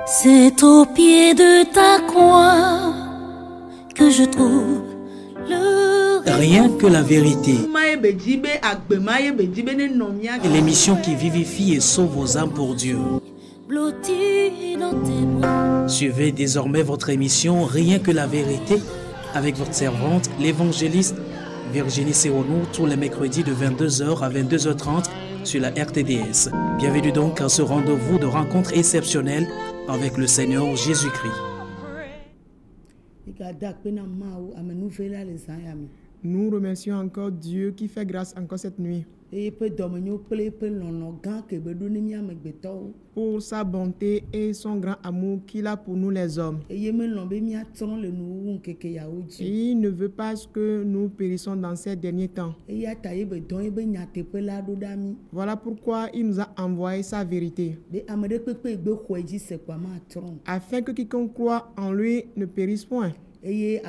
C'est au pied de ta croix que je trouve le Rien que la vérité. L'émission qui vivifie et sauve vos âmes pour Dieu. blotti dans tes bras. Suivez désormais votre émission Rien que la vérité avec votre servante, l'évangéliste Virginie Seonou, tous les mercredis de 22h à 22h30 sur la RTDS. Bienvenue donc à ce rendez-vous de rencontre exceptionnelle avec le Seigneur Jésus-Christ. Nous remercions encore Dieu qui fait grâce encore cette nuit pour sa bonté et son grand amour qu'il a pour nous les hommes. Et il ne veut pas que nous périssons dans ces derniers temps. Voilà pourquoi il nous a envoyé sa vérité, afin que quiconque croit en lui ne périsse point, mais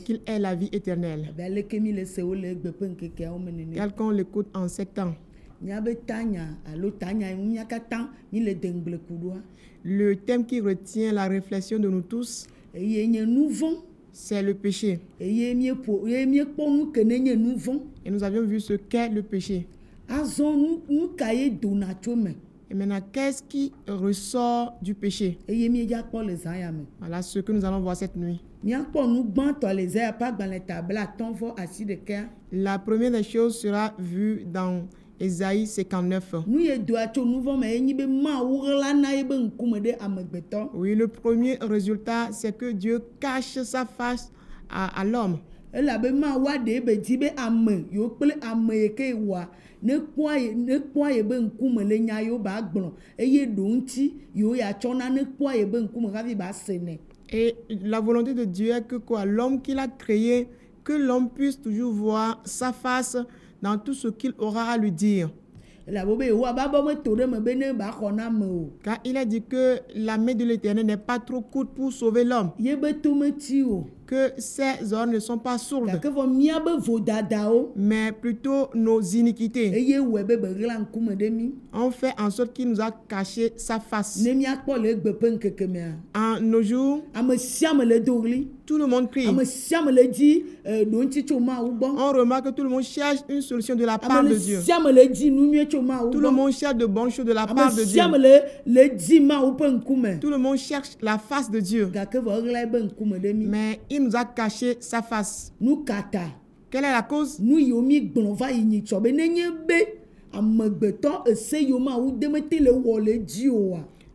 qu'il ait la vie éternelle. Tel qu'on l'écoute en ces temps. Le thème qui retient la réflexion de nous tous, c'est le péché. Et nous avions vu ce qu'est le péché. Et maintenant, qu'est-ce qui ressort du péché? Voilà ce que nous allons voir cette nuit. La première des choses sera vue dans Ésaïe 59. Oui, le premier résultat, c'est que Dieu cache sa face à l'homme. Et la volonté de Dieu est que quoi? L'homme qu'il a créé, que l'homme puisse toujours voir sa face dans tout ce qu'il aura à lui dire. Car il a dit que la main de l'Éternel n'est pas trop courte pour sauver l'homme, que ses ordres ne sont pas sourdes, mais plutôt nos iniquités. On fait en sorte qu'il nous a caché sa face. En nos jours, tout le monde crie. On remarque que tout le monde cherche une solution de la part de Dieu. Tout le monde cherche de bonnes choses de la part de Dieu. Tout le monde cherche la face de Dieu. Mais il nous a caché sa face. Quelle est la cause?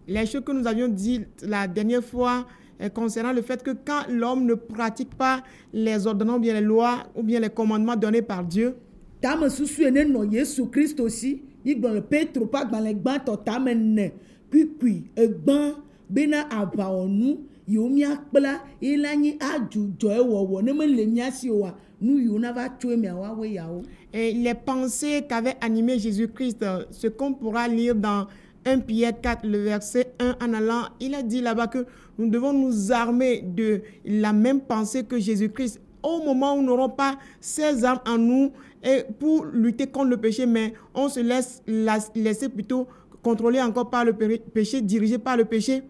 Les choses que nous avions dit la dernière fois concernant le fait que quand l'homme ne pratique pas les ordonnances, bien les lois ou bien les commandements donnés par Dieu, et les pensées qu'avait animé Jésus-Christ, ce qu'on pourra lire dans 1 Pierre 4, le verset 1 en allant, il a dit là-bas que nous devons nous armer de la même pensée que Jésus-Christ. Au moment où nous n'aurons pas ces armes en nous et pour lutter contre le péché, mais on se laisser plutôt contrôler encore par le péché, dirigé par le péché.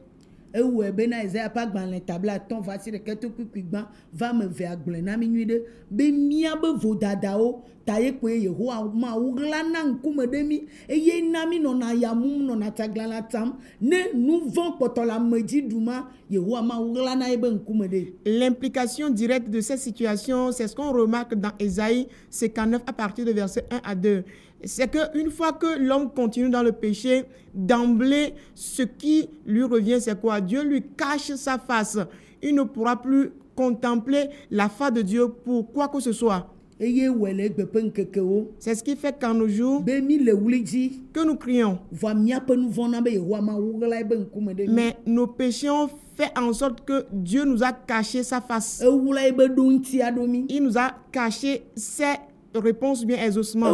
L'implication directe de cette situation, c'est ce qu'on remarque dans Ésaïe 59 à partir de verset 1 à 2. C'est qu'une fois que l'homme continue dans le péché, d'emblée, ce qui lui revient, c'est quoi? Dieu lui cache sa face. Il ne pourra plus contempler la face de Dieu pour quoi que ce soit. C'est ce qui fait qu'en nos jours, que nous crions. Mais nos péchés ont fait en sorte que Dieu nous a caché sa face. Il nous a caché ses réponse bien exaucement.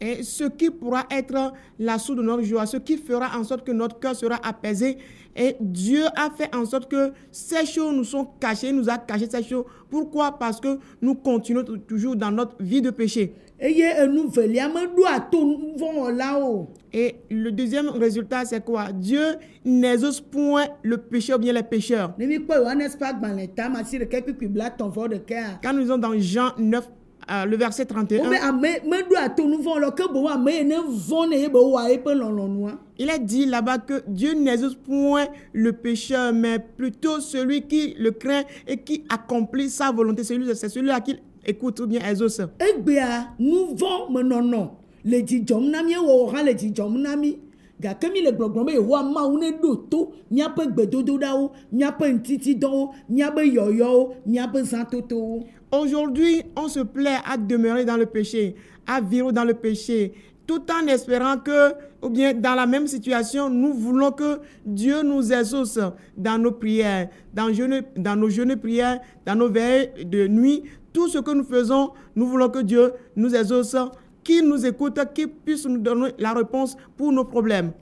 Et ce qui pourra être la source de notre joie, ce qui fera en sorte que notre cœur sera apaisé, Et Dieu a fait en sorte que ces choses nous sont cachées, il nous a caché ces choses. Pourquoi? Parce que nous continuons toujours dans notre vie de péché. Et le deuxième résultat, c'est quoi? Dieu n'exauce point le péché ou bien les pécheurs. Quand nous sommes dans Jean 9, le verset 31, il est dit là-bas que Dieu n'exauce point le pécheur, mais plutôt celui qui le craint et qui accomplit sa volonté. C'est celui-là qui écoute ou bien exauce. Gakemi le gbɔgblɔm be yehowa mawu ne ɖo to míaƒe gbedodoɖawo, míaƒe ŋtitidɔwo, míaƒe yɔyɔwo, míaƒe zãtotowo. Aujourd'hui, on se plaît à demeurer dans le péché, à vivre dans le péché, tout en espérant que, ou bien dans la même situation, nous voulons que Dieu nous exauce dans nos prières, dans nos jeûnes prières, dans nos veilles de nuit. Tout ce que nous faisons, nous voulons que Dieu nous exauce, qu'il nous écoute, qu'il puisse nous donner la réponse pour nos problèmes.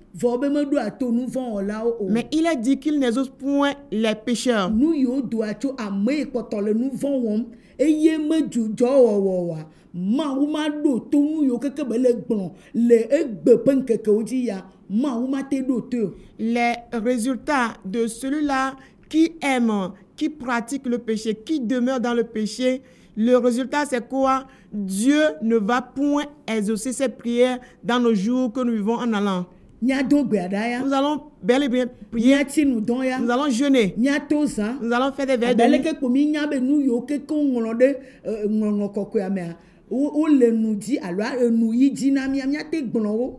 Mais il a dit qu'il n'exauce point les pécheurs. Les résultats de celui-là qui aime, qui pratique le péché, qui demeure dans le péché, le résultat c'est quoi? Dieu ne va point exaucer ses prières dans nos jours que nous vivons en allant. Nous allons bel et bien prier. Nous allons jeûner. Nous allons faire des veilles de nuit.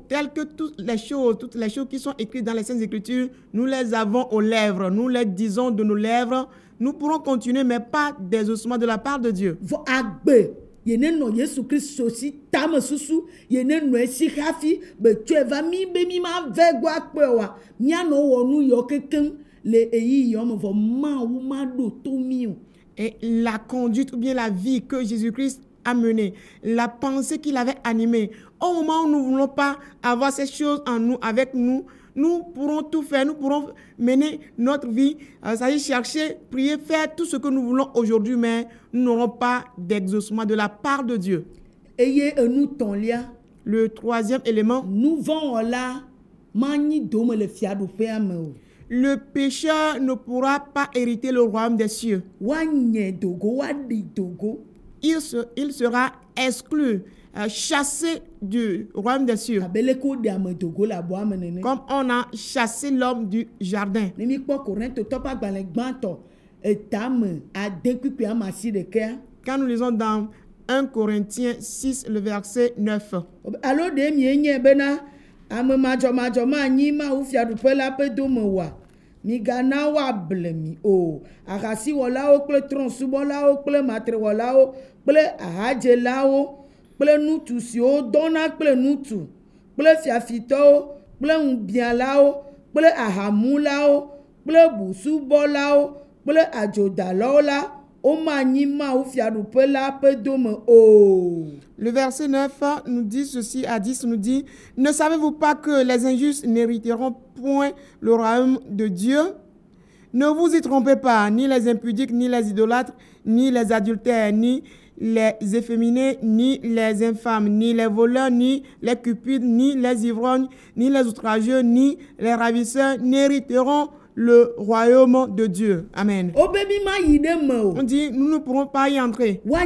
Telles que toutes les choses qui sont écrites dans les Saintes Écritures, nous les avons aux lèvres, nous les disons de nos lèvres. Nous pourrons continuer, mais pas d'exaucement de la part de Dieu. Et la conduite ou bien la vie que Jésus-Christ a menée, la pensée qu'il avait animée, au moment où nous ne voulons pas avoir ces choses en nous, avec nous, nous pourrons tout faire, nous pourrons mener notre vie, c'est-à-dire chercher, prier, faire tout ce que nous voulons aujourd'hui, mais nous n'aurons pas d'exaucement de la part de Dieu. Le troisième élément, le pécheur ne pourra pas hériter le royaume des cieux. Il sera exclu, chassé du royaume des cieux, comme on a chassé l'homme du jardin. Quand nous lisons dans 1 Corinthiens 6, le verset 9. Migana wa blemi o agasi wolawo kple tronsubɔlawo kple matrewɔlawo kple ahadzelawo kple nutu siwo dɔna kple nutu kple fiafitɔwo kple ŋubiãlawo kple ahamulawo kple busubɔlawo kple adzodalawo la womanyi Mawu fiaɖuƒe la ƒe dome o. Le verset 9 nous dit ceci, à 10 nous dit: ne savez-vous pas que les injustes n'hériteront point le royaume de Dieu? Ne vous y trompez pas, ni les impudiques, ni les idolâtres, ni les adultères, ni les efféminés, ni les infâmes, ni les voleurs, ni les cupides, ni les ivrognes, ni les outrageux, ni les ravisseurs n'hériteront le royaume de Dieu. Amen. On dit, nous ne pourrons pas y entrer. On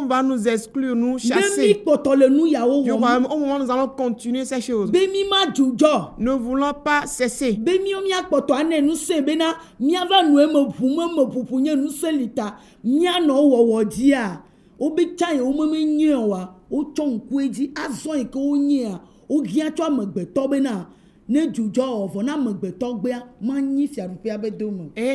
va nous exclure, nous chasser du royaume. Au moment où nous allons continuer ces choses. Ne voulons pas cesser. Et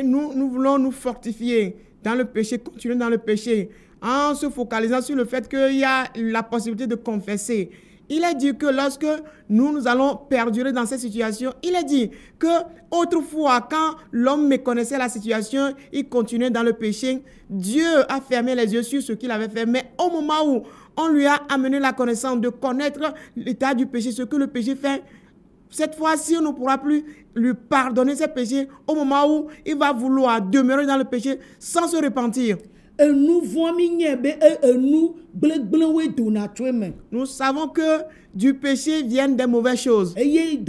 nous voulons nous fortifier dans le péché, continuer dans le péché, en se focalisant sur le fait qu'il y a la possibilité de confesser. Il est dit que lorsque nous allons perdurer dans cette situation, il est dit que autrefois, quand l'homme méconnaissait la situation, il continuait dans le péché. Dieu a fermé les yeux sur ce qu'il avait fait, mais au moment où on lui a amené la connaissance de connaître l'état du péché, ce que le péché fait, cette fois-ci, on ne pourra plus lui pardonner ses péchés au moment où il va vouloir demeurer dans le péché sans se repentir. Nous savons que du péché viennent des mauvaises choses. Et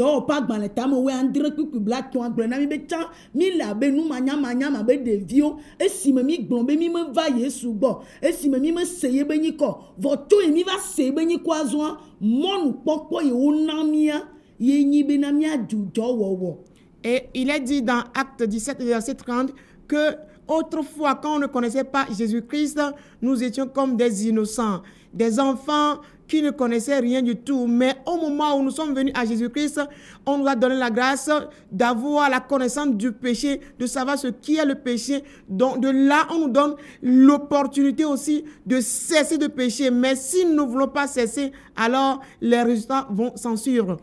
il est dit dans Acte 17, verset 30, que autrefois, quand on ne connaissait pas Jésus-Christ, nous étions comme des innocents, des enfants qui ne connaissaient rien du tout. Mais au moment où nous sommes venus à Jésus-Christ, on nous a donné la grâce d'avoir la connaissance du péché, de savoir ce qui est le péché. Donc de là, on nous donne l'opportunité aussi de cesser de pécher. Mais si nous ne voulons pas cesser, alors les résultats vont s'en suivre.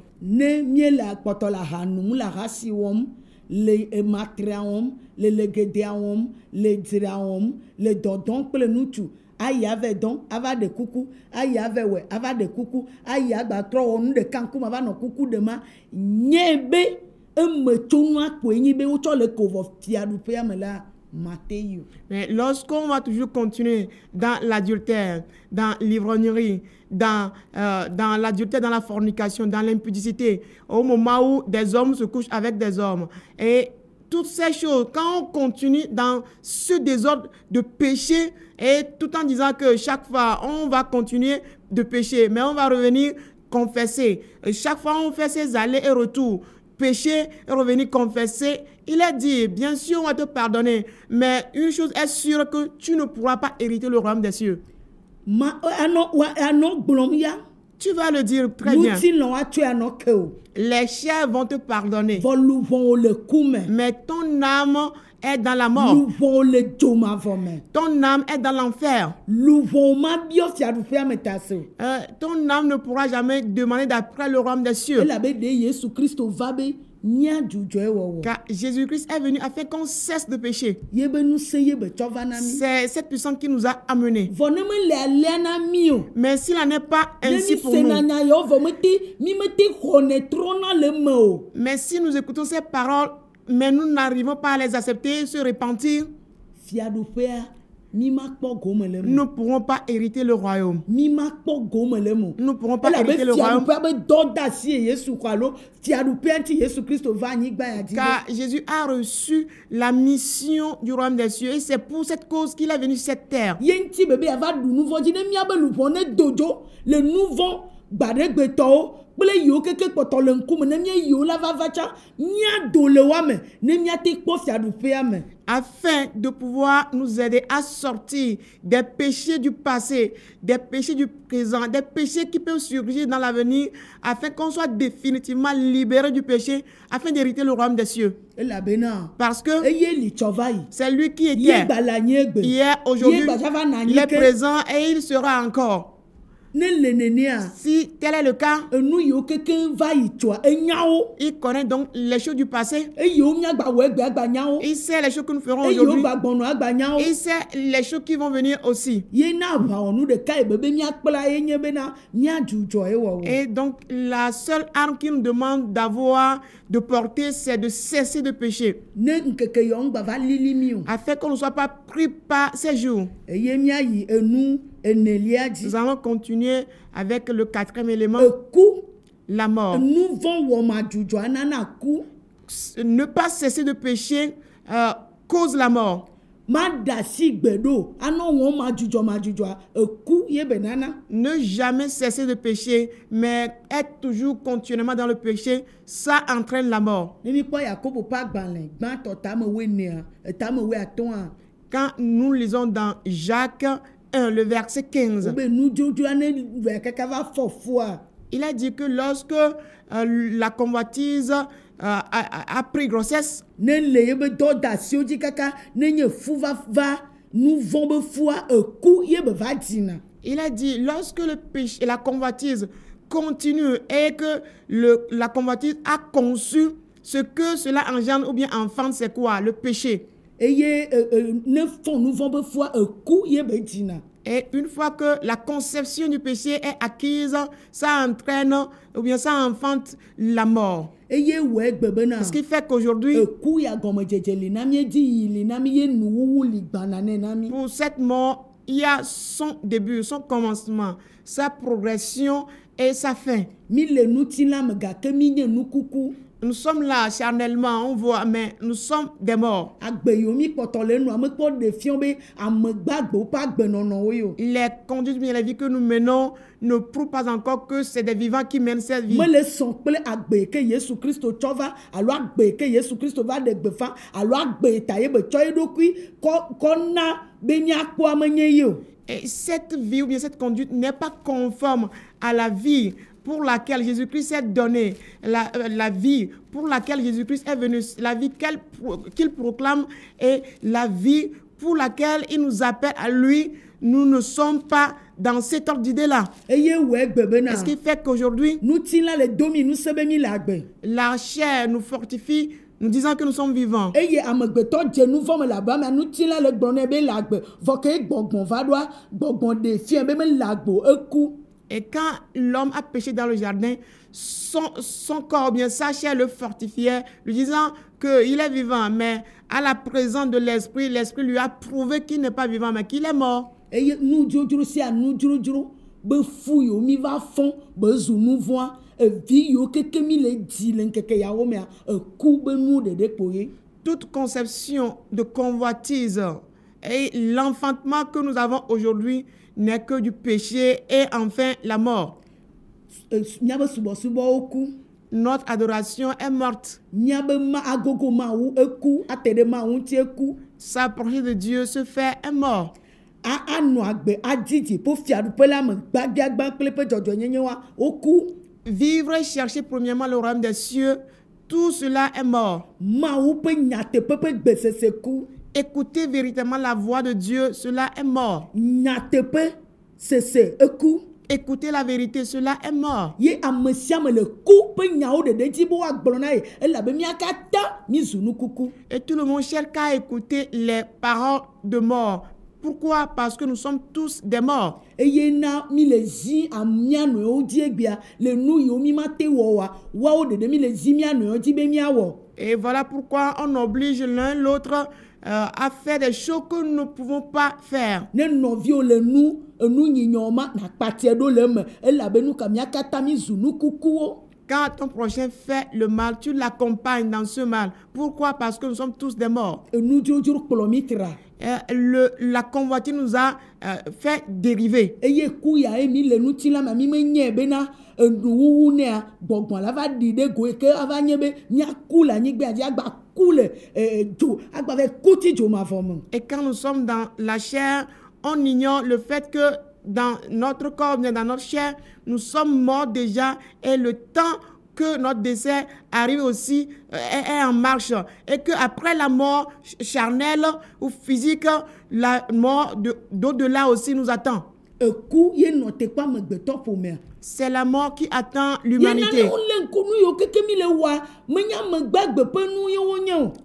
Le matriawom, le legediawom, le diraom, le dodon pour le nutu. Aïe avait don, ava de coucou, aïe avait ouais, ava de coucou, aïe a trop on de kankou, ava no coucou de ma, nyebe, me tournoie pour nyebe, ou le couvre, tiadou la. Mais lorsqu'on va toujours continuer dans l'adultère, dans l'ivrognerie, dans l'adultère, dans la fornication, dans l'impudicité, au moment où des hommes se couchent avec des hommes, et toutes ces choses, quand on continue dans ce désordre de péché, et tout en disant que chaque fois on va continuer de pécher, mais on va revenir confesser, et chaque fois on fait ses allers et retours, pécher et revenir confesser, il a dit, bien sûr, on va te pardonner, mais une chose est sûre, que tu ne pourras pas hériter le royaume des cieux. Tu vas le dire très bien. Les chers vont te pardonner, mais ton âme est dans la mort. Ton âme est dans l'enfer. Ton âme ne pourra jamais demander d'après le royaume des cieux. Car Jésus-Christ est venu afin qu'on cesse de pécher. C'est cette puissance qui nous a amenés. Mais s'il n'en est pas ainsi pour nous, mais si nous écoutons ces paroles, mais nous n'arrivons pas à les accepter, se repentir, nous ne pourrons pas hériter le royaume. Nous ne pourrons pas hériter le royaume. Car Jésus a reçu la mission du royaume des cieux et c'est pour cette cause qu'il est venu sur cette terre. Le nouveau afin de pouvoir nous aider à sortir des péchés du passé, des péchés du présent, des péchés qui peuvent surgir dans l'avenir, afin qu'on soit définitivement libéré du péché, afin d'hériter le royaume des cieux. Parce que c'est lui qui était hier, aujourd'hui, il est présent et il sera encore. Si tel est le cas, il connaît donc les choses du passé. Il sait les choses que nous ferons aujourd'hui. Il sait les choses qui vont venir aussi. Et donc, la seule arme qu'il nous demande d'avoir, de porter, c'est de cesser de pécher. Afin qu'on ne soit pas pris par ces jours. Nous allons continuer avec le quatrième élément, la mort. Ne pas cesser de pécher cause la mort. Ne jamais cesser de pécher, mais être toujours continuellement dans le péché, ça entraîne la mort. Quand nous lisons dans Jacques 1, le verset 15, il a dit que lorsque la convoitise a pris grossesse, il a dit lorsque le péché, la convoitise continue et que la convoitise a conçu, ce que cela engendre ou bien enfante, c'est quoi? Le péché. Et une fois que la conception du péché est acquise, ça entraîne ou bien ça enfante la mort. eye wɔ egbe bena Ce qui fait qu'aujourd'hui, eku ya gɔmedzedze li na mi, edzi yi li na mi, ye nuwuwu li gbana ne na mi. pour cette mort, il y a son début, son commencement, sa progression et sa fin. Mi le nuti la me gake mi nye nukuku. Nous sommes là charnellement, on voit, mais nous sommes des morts. Agbe yo mi kpɔtɔ le nu ame kpɔ de fiɔ be ame gbagbewo ƒe agbenɔnɔ wo yo. Les conduites, bien la vie que nous menons ne prouvent pas encore que c'est des vivants qui mènent cette vie. Me le sɔn kple agbe ke Yesu Kristo tsɔ va alo agbe ke Yesu Kristo va de gbefa alo agbe ta ye be tsɔ ye ɖokui kɔ na be miakpɔ ame nye ye o. Et cette vie ou bien cette conduite n'est pas conforme à la vie pour laquelle Jésus-Christ s'est donné, la vie pour laquelle Jésus-Christ est venu, la vie qu'il proclame et la vie pour laquelle il nous appelle à lui. Nous ne sommes pas dans cet ordre d'idée-là. Eye wɔ egbe bena Ce qui fait qu'aujourd'hui, nuti la le domi nu se be mi le agbe. la chair nous fortifie, nous disant que nous sommes vivants. Eye amegbetɔ dze nu vɔ me le abe me nuti la le gblɔ ne be le agbe vɔ ke gbɔgbɔn va ɖoa gbɔgbɔn de fia be me le agbe o, eku. Et quand l'homme a péché dans le jardin, son corps, bien sa chair le fortifiait, lui disant qu'il est vivant. Mais à la présence de l'esprit, l'esprit lui a prouvé qu'il n'est pas vivant, mais qu'il est mort. Eye nudzrodzro sia nudzrodzro be fu yo mi va fɔn be zu nu vɔa evi yo keke mi le dzi le nkeke yawo mea eku be nu ɖeɖe kpo ye. Toute conception de convoitise et l'enfantement que nous avons aujourd'hui n'est que du péché et enfin la mort. Miabe subɔsubɔwo ku. Notre adoration est morte. Miabe ma agogo mawu eku ate ɖe mawu ŋuti eku. S'approcher de Dieu, se faire est mort. Anɔ agbe adidi ƒe fiaɖuƒe la me gbagbagba kple ƒe dzɔdzɔnyenye wa woku. Vivre et chercher premièrement le royaume des cieux, tout cela est mort. Mawu ƒe nyateƒe ƒe gbesese ku. Écouter véritablement la voix de Dieu, cela est mort. Nyateƒe sese eku. Écouter la vérité, cela est mort. Ye ame sia me le ku ƒe nyawo ɖeɖe dzi be woagblɔ na ye elabe mía katã mi zu nukuku. Et tout le monde cherche qu'à écouter les paroles de mort. Pourquoi? Parce que nous sommes tous des morts. Eye na mi le zi mía nɔewo dzi egbea le nu yiwo mi ma te wɔ wa woawo ɖeɖe mi le zi mía nɔewo dzi be míawɔ. Et voilà pourquoi on oblige l'un l'autre à faire des choses que nous ne pouvons pas faire. Ne nɔviwo le enu nyinyawo ma na kpatia ɖo le eme elabe nu ka mía katã mi zu nukukuwo. Quand ton prochain fait le mal, tu l'accompagnes dans ce mal. Pourquoi? Parce que nous sommes tous des morts. Enudzrodzro kplɔ mi tra. La convoitise nous a fait dériver. Eye ku ya mi le nuti la ma mi me nye bena enuwuwu nea gbɔgbɔn la va ɖi ɖe go ke ava nye be míaku le anyigba dzi agba ku le dzo agba va ku ti dzo ma vɔ me. Et quand nous sommes dans la chair, on ignore le fait que dans notre corps, dans notre chair, nous sommes morts déjà et le temps que notre décès arrive aussi est en marche. Et qu'après la mort charnelle ou physique, la mort d'au-delà aussi nous attend. Eku ye nɔ tekpa megbetɔ ƒomea. C'est la mort qui attend l'humanité.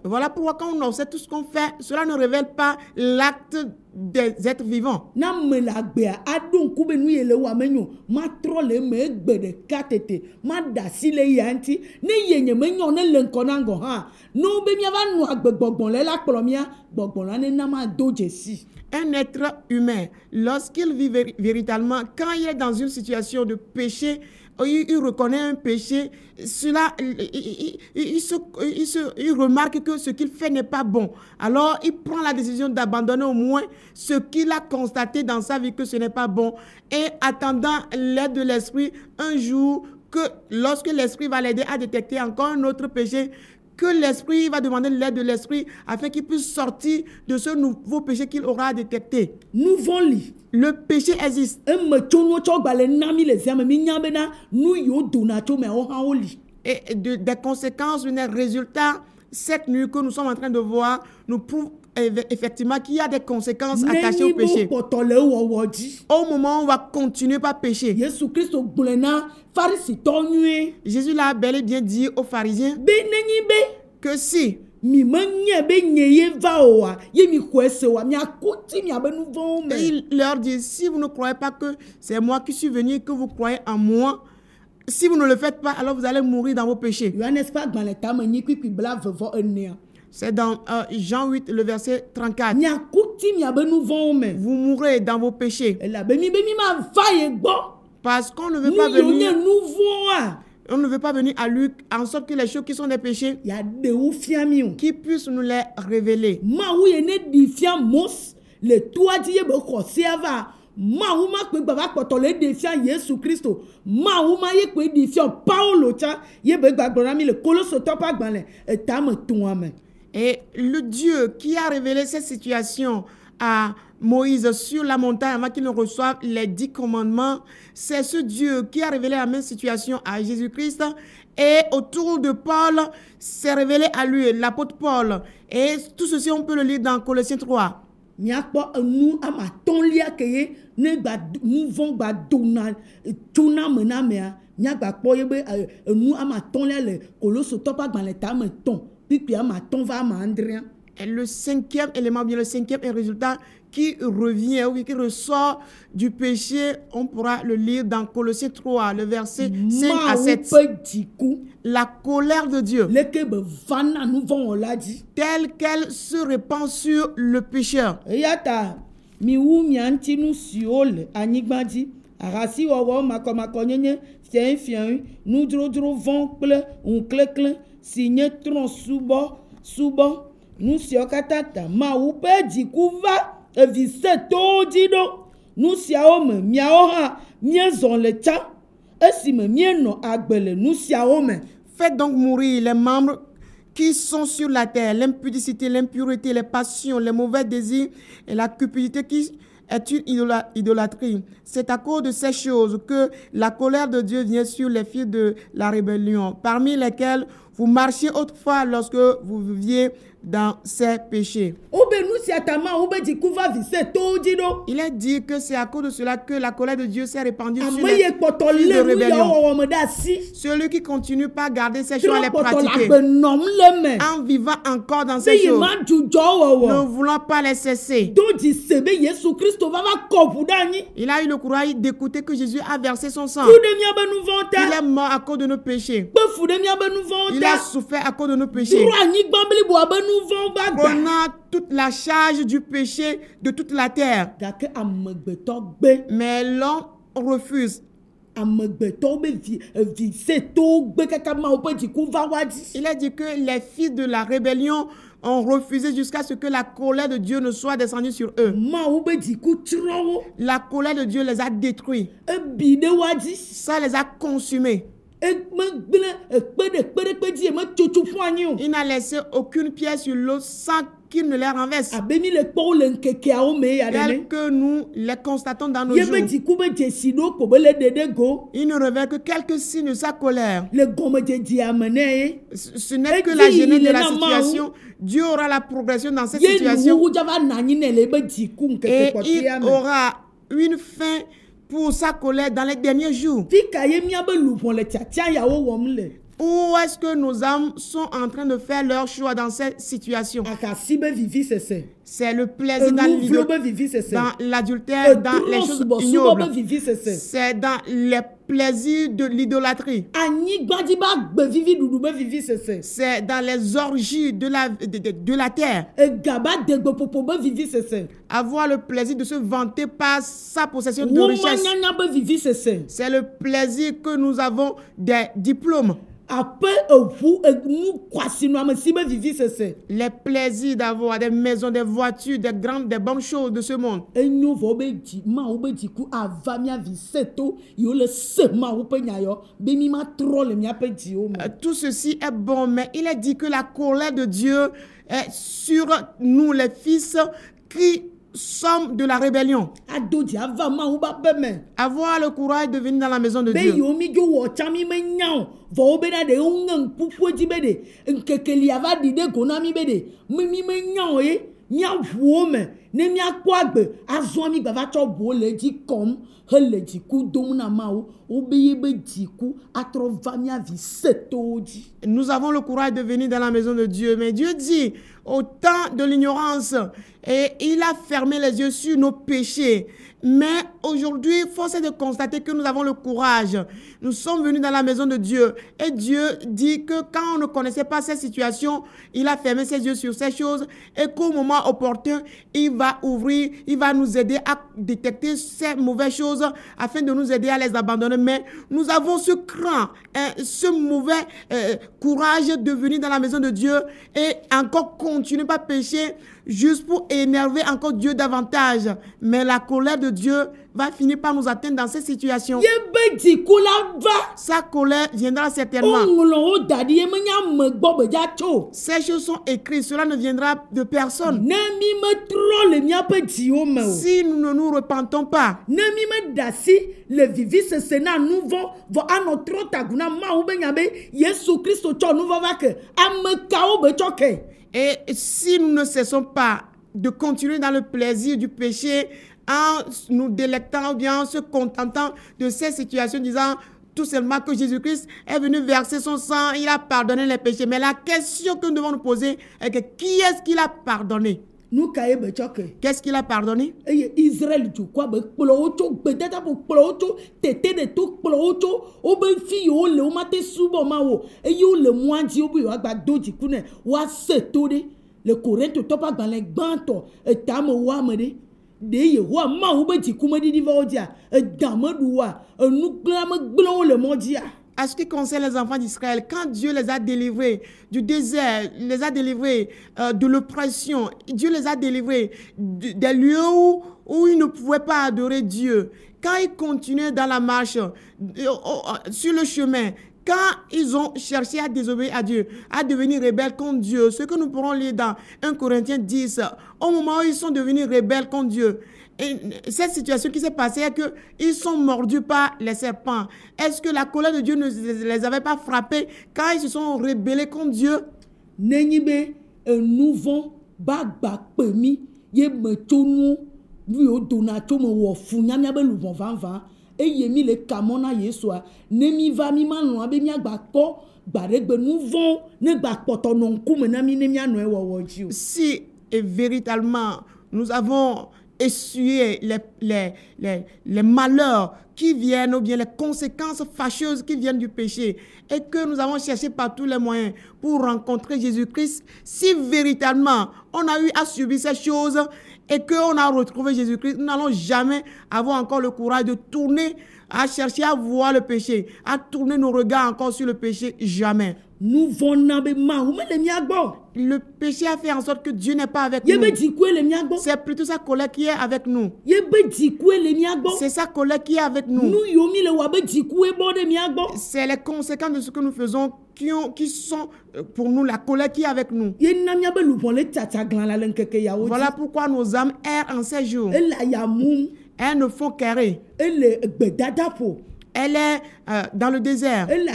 Voilà pourquoi quand on observe tout ce qu'on fait, cela ne révèle pas l'acte des êtres vivants. Un être humain, lorsqu'il vit véritablement, quand il est dans une situation de péché, il reconnaît un péché, cela, il remarque que ce qu'il fait n'est pas bon. Alors, il prend la décision d'abandonner au moins ce qu'il a constaté dans sa vie que ce n'est pas bon. Et attendant l'aide de l'esprit, un jour, que lorsque l'esprit va l'aider à détecter encore un autre péché, que l'esprit va demander l'aide de l'esprit afin qu'il puisse sortir de ce nouveau péché qu'il aura détecté. Le péché existe. Et des conséquences, des résultats, cette nuit que nous sommes en train de voir, nous prouvent effectivement qu'il y a des conséquences attachées au péché. Au moment où on va continuer par pécher, Jésus l'a bel et bien dit aux pharisiens que si mi menye be nyeye va oa ye mi kwese wa mi akuti mi abenu vont Et il leur dit, si vous ne croyez pas que c'est moi qui suis venu et que vous croyez en moi, si vous ne le faites pas, alors vous allez mourir dans vos péchés. Johannes pas dans les tames ni qui bla vevo enia. C'est dans Jean 8, le verset 34. Mi akuti mi abenu vont me. Vous mourrez dans vos péchés. Et là be mi ma va ye gbo. Parce qu'on ne veut pas venir. Nouveau. On ne veut pas venir à lui en sorte que les choses qui sont des péchés, Il y a des ou fiamiou. qui puissent nous les révéler. Ma ou ye ne di fiamos le toi di ye be ko serva. Ma ou ma pe baba poto le di fiam Yesu Christo. Ma ou ma ye pe di fiam Paulo cha ye be gbagbora mi le Colosse to pa gban le eta me tun ame. Et le Dieu qui a révélé cette situation à Moïse sur la montagne avant qu'il ne reçoive les 10 commandements, c'est ce Dieu qui a révélé la même situation à Jésus-Christ. Et autour de Paul, s'est révélé à lui, l'apôtre Paul. Et tout ceci, on peut le lire dans Colossiens 3. Miakpo enu ama tonlia keye ne gba nu von gba dona tuna mena mea miagba kpo ye be enu ama tonlia le Colosse to pa gban le ta me ton pipi ama ton va ama andria. Et le cinquième élément, bien le cinquième résultat qui revient, ou qui ressort du péché, on pourra le lire dans Colossiens 3, le verset 5 à 7. La colère de Dieu, telle qu'elle se répand sur le pécheur. Mi wu mianti nu siole anigbadi arasi wowo makomako nyenye fien fien nu drodro von kple unklenklen signé tron subo nu siokatata ma wu pe diku va evise to dido nu siawo me miawo ha miezon le tsa esime mieno agbele nu siawo me. Faites donc mourir les membres qui sont sur la terre, l'impudicité, l'impureté, les passions, les mauvais désirs et la cupidité qui est une idolâtrie. C'est à cause de ces choses que la colère de Dieu vient sur les fils de la rébellion, parmi lesquels vous marchiez autrefois lorsque vous viviez dans ces péchés. Il est dit que c'est à cause de cela que la colère de Dieu s'est répandue sur les fils de rébellion. Celui qui continue pas à garder ces choses, à les pratiquer, en vivant encore dans ces choses, ne voulant pas les cesser. Il a eu le courage d'écouter que Jésus a versé son sang. Il est mort à cause de nos péchés. Il a souffert à cause de nos péchés. Prenant toute la charge du péché de toute la terre. Mais l'homme refuse. Il a dit que les fils de la rébellion ont refusé jusqu'à ce que la colère de Dieu ne soit descendue sur eux. La colère de Dieu les a détruits. Ça les a consumés. Il n'a laissé aucune pierre sur l'autre sans qu'il ne les renverse. Tel que nous les constatons dans nos jours. Il ne révèle que quelques signes de sa colère. Ce n'est que la genèse de la situation. Dieu aura la progression dans cette situation. Et il aura une fin pour sa colère dans les derniers jours. Où est-ce que nos âmes sont en train de faire leur choix dans cette situation? C'est le plaisir dans l'adultère, dans les choses ignobles. C'est dans les plaisirs de l'idolâtrie. C'est dans les orgies de la terre. Avoir le plaisir de se vanter par sa possession de richesse. C'est le plaisir que nous avons des diplômes. Les plaisirs d'avoir des maisons, des voitures, des bonnes choses de ce monde. Tout ceci est bon, mais il est dit que la colère de Dieu est sur nous, les fils qui sommes de la rébellion. Avoir le courage de venir dans la maison de Dieu. mia ʋuwo me ne miakpɔ agbe azɔ mi gbava tsɔ ʋuwo le dzi kɔm hele dziku dom na Mawu wobe ye be dziku atrɔ va mia vi setowo dzi. Nous avons le courage de venir dans la maison de Dieu, mais Dieu dit au temps de l'ignorance, et il a fermé les yeux sur nos péchés. Mais aujourd'hui, force est de constater que nous avons le courage. Nous sommes venus dans la maison de Dieu. Et Dieu dit que quand on ne connaissait pas ces situations, il a fermé ses yeux sur ces choses. Et qu'au moment opportun, il va ouvrir, il va nous aider à détecter ces mauvaises choses afin de nous aider à les abandonner. Mais nous avons ce cran, ce mauvais courage de venir dans la maison de Dieu et encore continuer à pécher juste pour énerver encore Dieu davantage. Mais la colère de Dieu va finir par nous atteindre dans ces situations. Sa colère viendra certainement. Ces choses sont écrites, cela ne viendra de personne. Si nous ne nous repentons pas, et si nous ne cessons pas de continuer dans le plaisir du péché, en nous délectant ou bien en se contentant de ces situations, disant tout simplement que Jésus-Christ est venu verser son sang, il a pardonné les péchés. Mais la question que nous devons nous poser est que qui est-ce qu'il a pardonné? Qu'est-ce qu'il a pardonné? Israël du quoi le Corinthe topa dans les banto et tamo wamede de yehowa ma wo be dikume didi va odia e dameduwa e nuglame glon le modia. À ce qui concerne les enfants d'Israël, quand Dieu les a délivrés du désert, les a délivrés de l'oppression, Dieu les a délivrés des lieux où ils ne pouvaient pas adorer Dieu. Quand ils continuaient dans la marche, sur le chemin, quand ils ont cherché à désobéir à Dieu, à devenir rebelles contre Dieu, ce que nous pourrons lire dans 1 Corinthiens 10, au moment où ils sont devenus rebelles contre Dieu, et cette situation qui s'est passée est qu'ils sont mordus par les serpents. Est-ce que la colère de Dieu ne les avait pas frappés quand ils se sont rebellés contre Dieu? Nenyibe nouveau bagba pemi ye metonu lui odona to mo wo funya mia be luvon vanvan e yemi le kamona yesua ne mi va mi manu abe mi agba ko gbaregbe nouveau ne gba poto non kume na mi ne mi anu e wo ji. Si et véritablement nous avons essuyer les malheurs qui viennent ou bien les conséquences fâcheuses qui viennent du péché et que nous avons cherché par tous les moyens pour rencontrer Jésus-Christ, si véritablement on a eu à subir ces choses et qu'on a retrouvé Jésus-Christ, nous n'allons jamais avoir encore le courage de tourner à chercher à voir le péché, à tourner nos regards encore sur le péché, jamais. Le péché a fait en sorte que Dieu n'est pas avec nous. C'est plutôt sa colère qui est avec nous. C'est sa colère qui est avec nous. C'est les conséquences de ce que nous faisons qui sont pour nous la colère qui est avec nous. Voilà pourquoi nos âmes errent en ces jours. Elles ne font qu'errer. Elle est dans le désert. Elle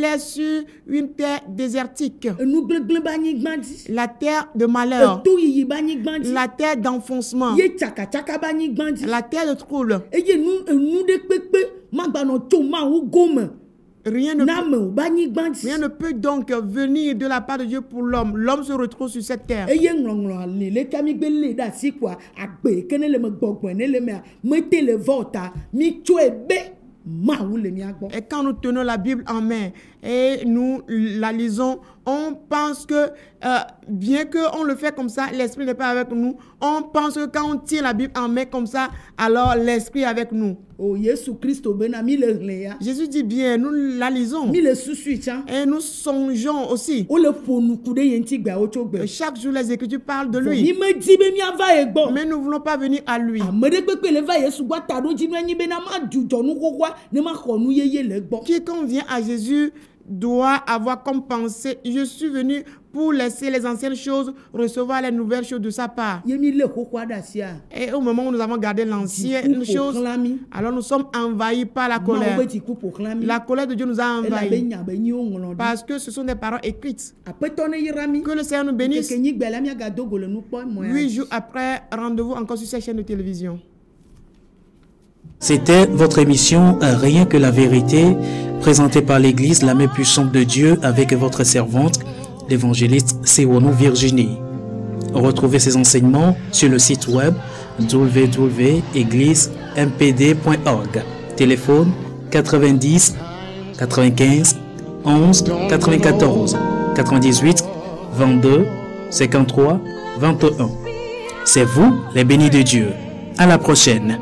est sur une terre désertique. La terre de malheur. La terre d'enfoncement. La terre de trouble. Rien ne peut donc venir de la part de Dieu pour l'homme. L'homme se retrouve sur cette terre. Et quand nous tenons la Bible en main et nous la lisons, on pense que bien qu'on le fait comme ça, l'esprit n'est pas avec nous. On pense que quand on tient la Bible en main comme ça, alors l'esprit est avec nous. Oh, Jésus Jésus dit bien, nous la lisons. Et nous songeons aussi. Chaque jour, les Écritures parlent de lui. Mais nous ne voulons pas venir à lui. Quiconque vient à Jésus doit avoir comme pensée, je suis venu pour laisser les anciennes choses, recevoir les nouvelles choses de sa part. Ye mi le xoxoa ɖe asia. Et au moment où nous avons gardé l'ancienne chose, alors nous sommes envahis par la colère. Mawu be dziku ƒoxlã mi. La colère de Dieu nous a Elabe envahis nya be nyiwo ŋlɔ ɖi. parce que ce sont des paroles écrites. Aƒetɔ ne yra mi. Que le Seigneur nous bénisse. Keke nyigbe la miagado go le nu kpɔm mɔ ya. 8 jours après, rendez-vous encore sur cette chaîne de télévision. C'était votre émission Rien que la vérité, présentée par l'Église La Main Puissante de Dieu avec votre servante, l'évangéliste Sewono Virginie. Retrouvez ces enseignements sur le site web www.églisempd.org. Téléphone 90 95 11 94 98 22 53 21. C'est vous les bénis de Dieu. À la prochaine.